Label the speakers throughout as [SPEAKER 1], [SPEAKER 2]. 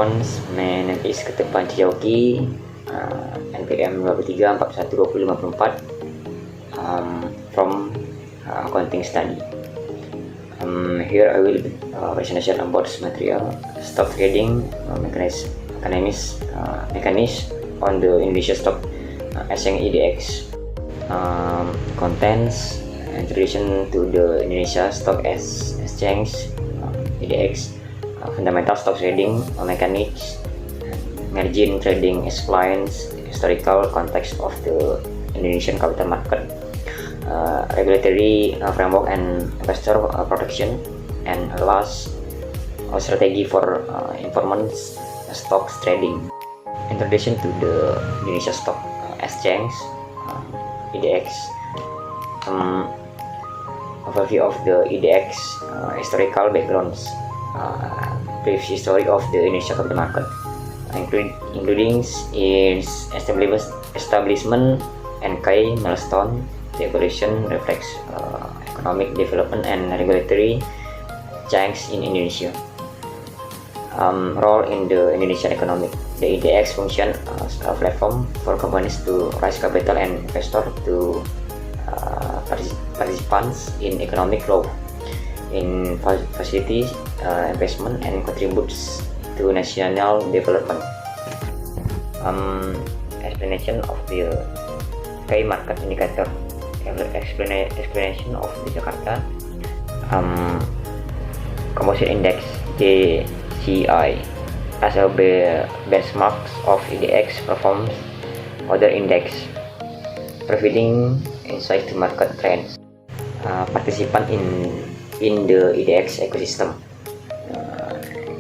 [SPEAKER 1] response Menepis Ketuk Panci Jauki NPM 23 41 20 54 from accounting study. Here I will presentation about material stock trading mechanism on the Indonesia stock exchange IDX. Contents: introduction to the Indonesia stock exchange IDX, fundamental stock trading mechanics, margin trading explains historical context of the Indonesian capital market, regulatory framework and investor protection, and last, strategy for performance stocks trading. Introduction to the Indonesia stock exchange IDX. Overview of the IDX, historical backgrounds, brief history of the Indonesia capital market, including its establishment and key milestone. The evolution reflects economic development and regulatory change in Indonesia. Role in the Indonesian economy. The IDX function as a platform for companies to raise capital and investors to participants in economic growth, in facilities investment and contributes to national development. Explanation of the key market indicator. Explanation of the Jakarta Composite Index JCI as a benchmark of IDX performs other index, providing insight to market trends. Participant in the IDX ecosystem,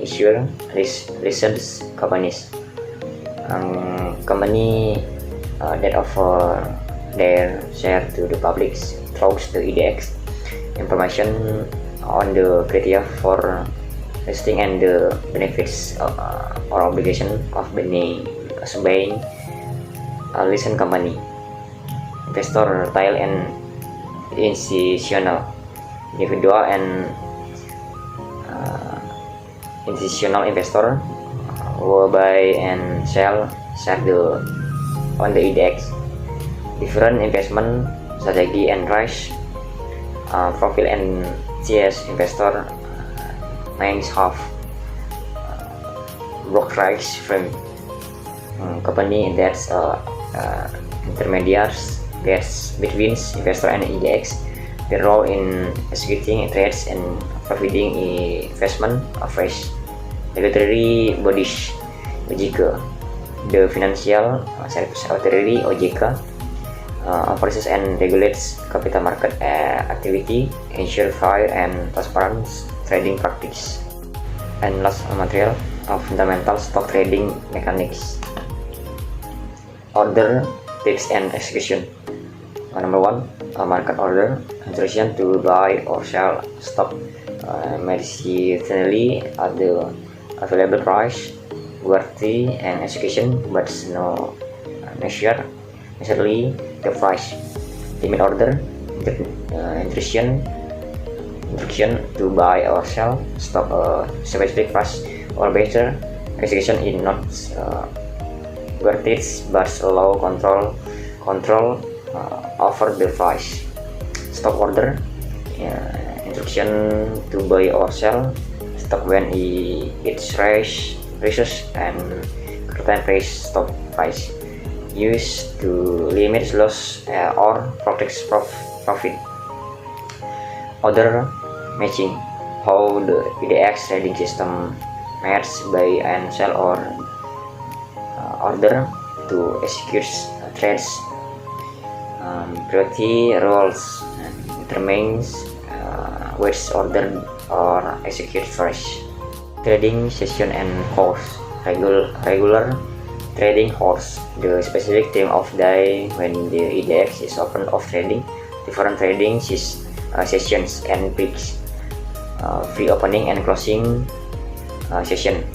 [SPEAKER 1] issuer, research companies, company that offer their share to the public through the IDX. Information on the criteria for listing and the benefits or obligation of being a listed company. Investor, retail and institutional, individual and institutional investor will buy and sell share on the IDX. Different investment strategy and risk profile and CS investor names have brokerage firm, company that's intermediaries between investor and IDX. The role in executing trades and providing investment advice. Regulatory bodies OJK, the Financial Services Authority OJK, oversees and regulates capital market activity, ensure fair and transparent trading practice. And last material, fundamental stock trading mechanics. Order, tips and execution. Number 1, market order, instruction to buy or sell stock medicinally at the available price, worthy and execution, but no necessarily the price. Limit order, instruction to buy or sell stock specific price or better, execution is not worth it but allow control over the price. Stock order, instruction to buy or sell stock when it's raises and current price stock price, used to limit loss or protect profit. Order matching, how the IDX trading system match buy and sell or order to execute trades. Priority roles determines which order or execute first. Trading session and course. Regular trading hours, the specific time of day when the IDX is open of trading. Different trading sessions and peaks. Pre-opening and closing session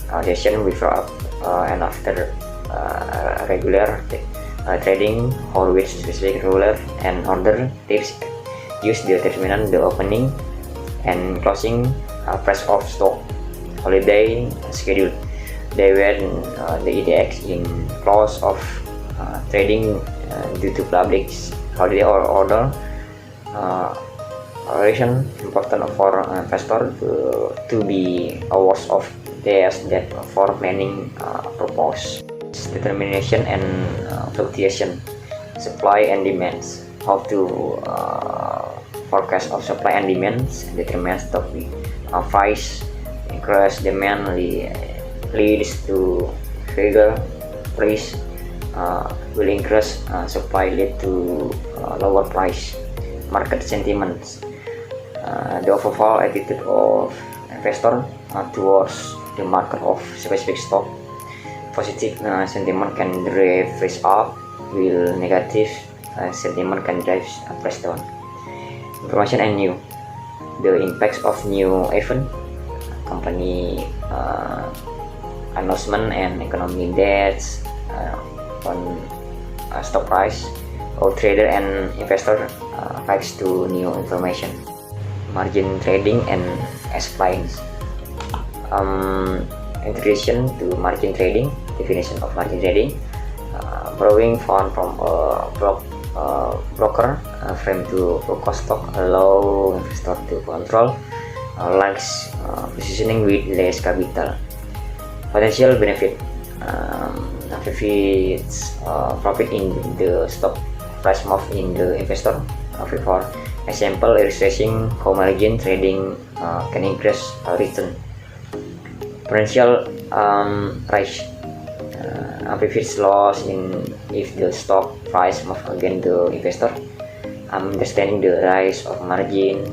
[SPEAKER 1] before and after regular trading or which specific regular and order tips use to determine the opening and closing price of stock. Holiday schedule, They were the EDX in close of trading due to public holiday or order operation important for investor to be awards of days that for planning purpose. Determination and fluctuation, supply and demands. How to forecast of supply and demands determines the price. Increase demand leads to higher price. Will increase supply lead to lower price. Market sentiments. The overall attitude of investor towards the market of specific stock. Positive sentiment can drive price up, while negative sentiment can drive price down. Information and new. The impacts of new event, company announcement and economic data on stock price. Or trader and investor likes to new information. Margin trading and explains. Introduction to margin trading. Definition of margin trading: borrowing fund from a broker frame to focus stock, allow investor to control likes positioning with less capital. Potential benefit: profit in the stock price move in the investor favor. Example illustrating how margin trading can increase return. Potential price amplifies loss in if the stock price move against the investor. Understanding the rise of margin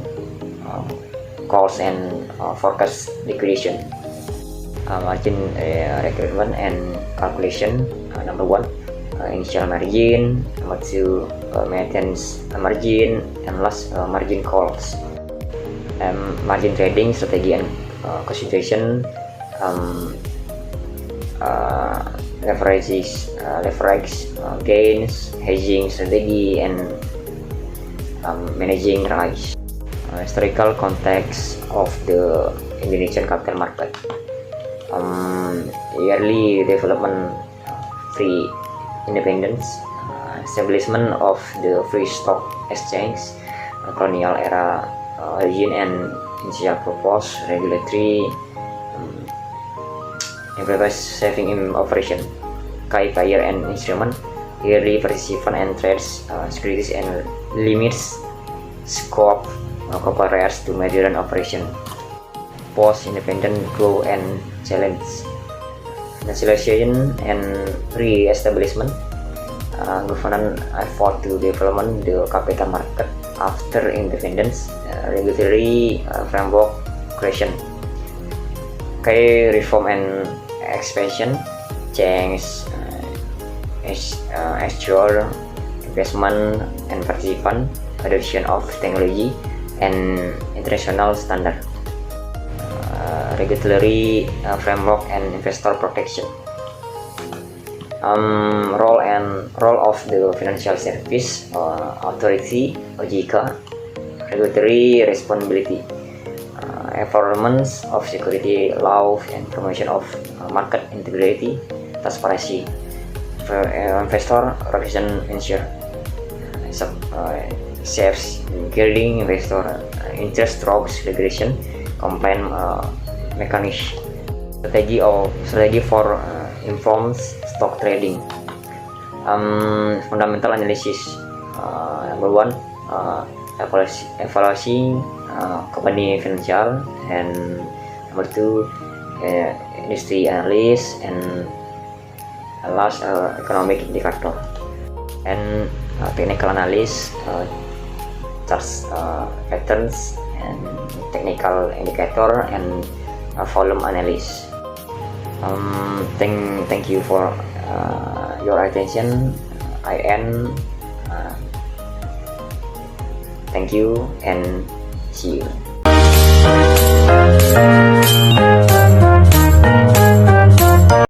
[SPEAKER 1] cost and forecast liquidation. Margin requirement and calculation. Number 1, initial margin. Number 2, maintenance margin, and last margin calls. Margin trading strategy and consideration. Leverage gains, hedging strategy, and managing rise. Historical context of the Indonesian capital market. Yearly development, free independence, establishment of the free stock exchange, colonial era origin and initial purpose, regulatory improvise saving in operation, buyer and instrument, yearly participant and trades, securities and limits, scope, corporates to measure and operation, post independent growth and challenge, nationalization and re-establishment, government effort to development the capital market after independence, regulatory framework creation, reform and expansion, change, actual investment and participant, adoption of technology and international standard, regulatory framework and investor protection. Role of the Financial Service Authority (OJK), regulatory responsibility, environment of security law and promotion of market integrity, transparency, investor representation ensure safeguarding investor interest through regulation, compliance mechanism, strategy for informed stock trading. Fundamental analysis. Number 1, evaluation company financial, and number 2, industry analysis, and last economic indicator, and technical analysis, charts, patterns, and technical indicator, and volume analysis. Thank you for your attention. I end. Thank you and see you.